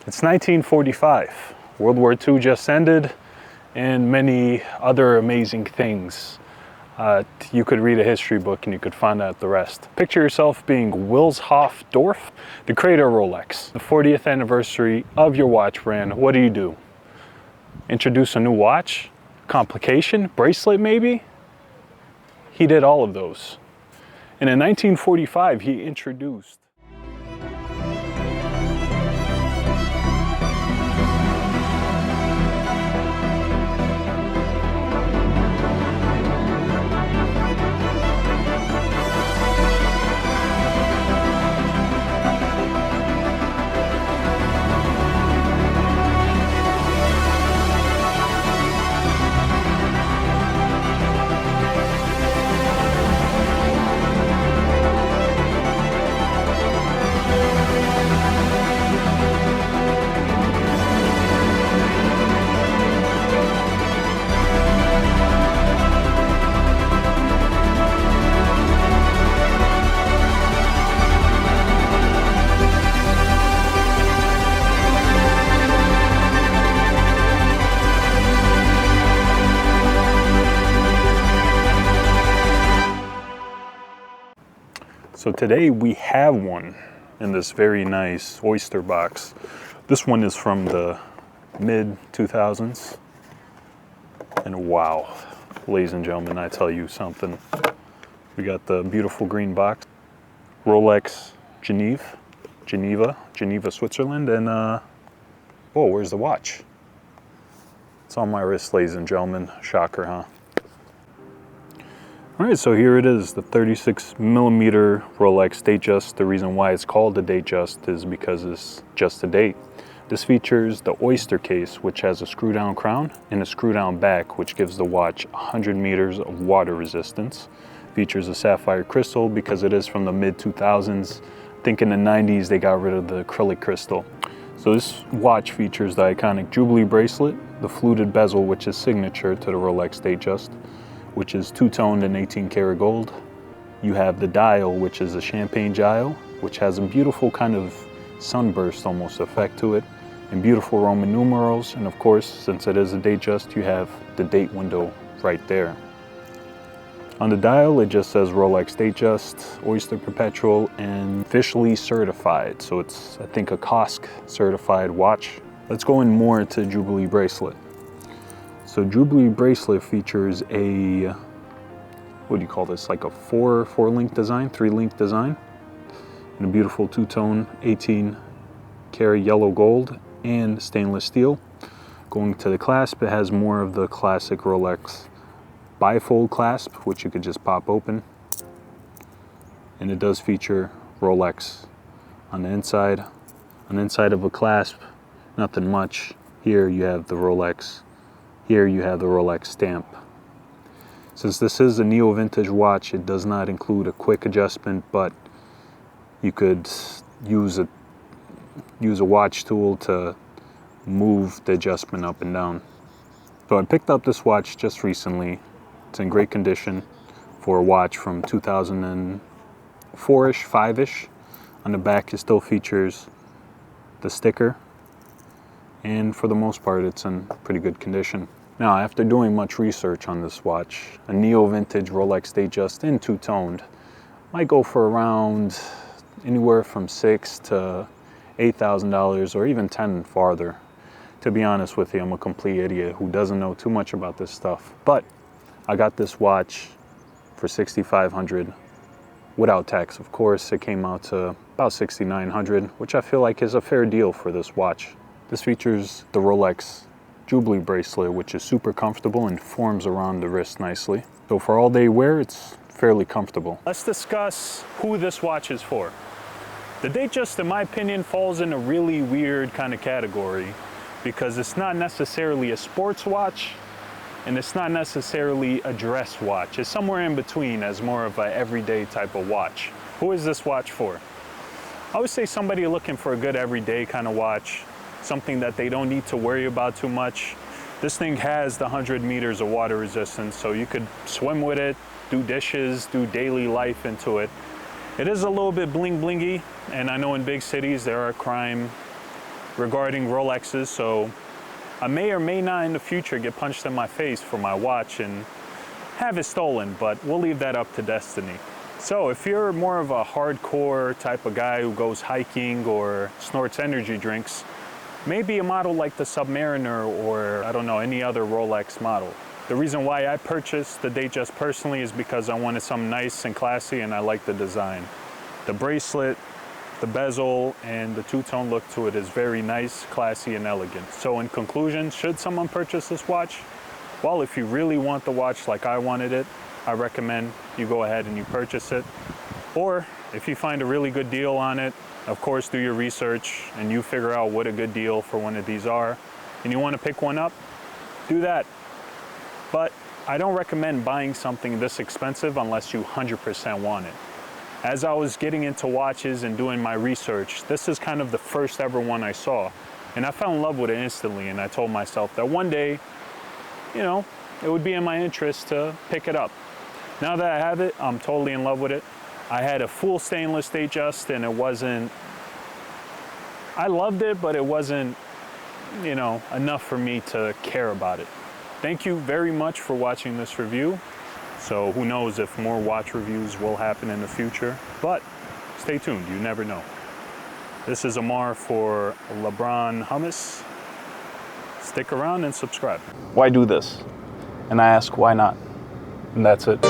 It's 1945. World War II just ended, and many other amazing things. You could read a history book and you could find out the rest. Picture yourself being Wilshof Dorf, the creator of Rolex. The 40th anniversary of your watch brand. What do? Introduce a new watch? Complication? Bracelet maybe? He did all of those. And in 1945, he introduced So today we have one in this very nice oyster box. This one is from the mid 2000s. And wow, ladies and gentlemen, I tell you something. We got the beautiful green box, Rolex Geneva, Switzerland, and oh, where's the watch? It's on my wrist, ladies and gentlemen. Shocker, huh? All right, so here it is, the 36 millimeter Rolex Datejust. The reason why it's called the Datejust is because it's just a date. This features the oyster case, which has a screw down crown and a screw down back, which gives the watch 100 meters of water resistance. Features a sapphire crystal because it is from the mid 2000s. I think in the 90s they got rid of the acrylic crystal. So this watch features the iconic Jubilee bracelet, the fluted bezel, which is signature to the Rolex Datejust, which is two-toned in 18 karat gold. You have the dial, which is a champagne dial, which has a beautiful kind of sunburst almost effect to it, and beautiful Roman numerals. And of course, since it is a Datejust, you have the date window right there. On the dial, it just says Rolex Datejust, Oyster Perpetual, and officially certified. So it's, I think, a COSC certified watch. Let's go in more into Jubilee bracelet. So Jubilee bracelet features a, what do you call this? Like a four-link design, three-link design, and a beautiful two-tone 18 karat yellow gold and stainless steel. Going to the clasp, it has more of the classic Rolex bifold clasp, which you could just pop open. And it does feature Rolex on the inside. On the inside of a clasp, nothing much. Here you have the Rolex. Here you have the Rolex stamp. Since this is a neo-vintage watch, it does not include a quick adjustment, but you could use a watch tool to move the adjustment up and down. So I picked up this watch just recently. It's in great condition for a watch from 2004-ish, 5-ish. On the back, it still features the sticker, and for the most part, it's in pretty good condition. Now, after doing much research on this watch, a neo-vintage Rolex Datejust in two-toned might go for around anywhere from $6,000 to $8,000, or even $10,000 and farther. To be honest with you, I'm a complete idiot who doesn't know too much about this stuff. But I got this watch for $6,500 without tax. Of course, it came out to about $6,900, which I feel like is a fair deal for this watch. This features the Rolex Jubilee bracelet, which is super comfortable and forms around the wrist nicely. So for all day wear, it's fairly comfortable. Let's discuss who this watch is for. The Datejust, in my opinion, falls in a really weird kind of category because it's not necessarily a sports watch and it's not necessarily a dress watch. It's somewhere in between as more of an everyday type of watch. Who is this watch for? I would say somebody looking for a good everyday kind of watch, something that they don't need to worry about too much. This thing has the 100 meters of water resistance, so you could swim with it, do dishes, do daily life into it. It is a little bit bling blingy, and I know in big cities there are crime regarding Rolexes, so I may or may not in the future get punched in my face for my watch and have it stolen, but we'll leave that up to destiny. So if you're more of a hardcore type of guy who goes hiking or snorts energy drinks, maybe a model like the Submariner or, I don't know, any other Rolex model. The reason why I purchased the Datejust personally is because I wanted something nice and classy and I like the design. The bracelet, the bezel, and the two-tone look to it is very nice, classy, and elegant. So in conclusion, should someone purchase this watch? Well, if you really want the watch like I wanted it, I recommend you go ahead and you purchase it. Or if you find a really good deal on it, of course, do your research and you figure out what a good deal for one of these are, and you want to pick one up, do that. But I don't recommend buying something this expensive unless you 100% want it. As I was getting into watches and doing my research, this is kind of the first ever one I saw. And I fell in love with it instantly, and I told myself that one day, you know, it would be in my interest to pick it up. Now that I have it, I'm totally in love with it. I had a full stainless Datejust and it wasn't, I loved it, but it wasn't, you know, enough for me to care about it. Thank you very much for watching this review. So who knows if more watch reviews will happen in the future, but stay tuned, you never know. This is Amar for LeBron Hummus. Stick around and subscribe. Why do this? And I ask, why not? And that's it.